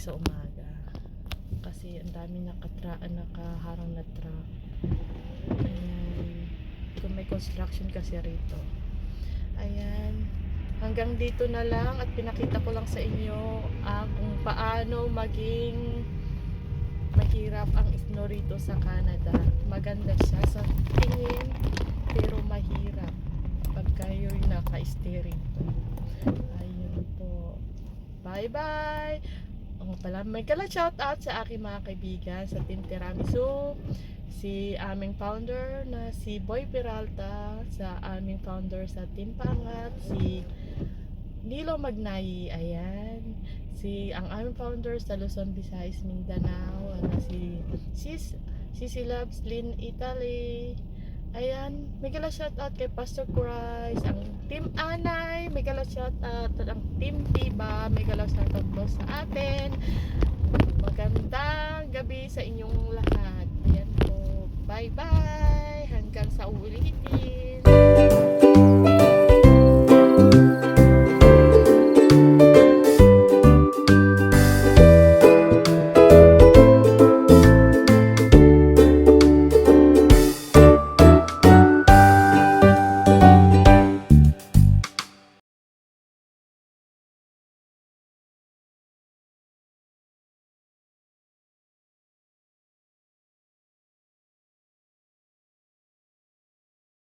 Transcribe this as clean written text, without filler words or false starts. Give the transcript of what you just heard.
sa umaga. Kasi ang dami nakaharang na truck. Ayan. Kung may construction kasi rito. Ayan. Hanggang dito na lang at pinakita ko lang sa inyo kung paano maging mahirap ang snow rito sa Canada. Maganda siya sa tingin pero mahirap pag kayo'y naka-stay rito. Ayun po. Bye bye! Pala, may shout out sa aking mga kaibigan sa Team Tiramisu, si aming founder na si Boy Peralta, sa aming founder sa Team Pangat, si Nilo Magnayi, ayan, ang aming founder sa Luzon, Visayas, Mindanao, si Sisi Loves Lin Italy. Ayan, may shout out kay Pastor Christ, ang Team Anay, may shout out ang Team Diba, may shout out po sa atin. Magandang gabi sa inyong lahat. Ayan po, bye bye, hanggang sa ulitin.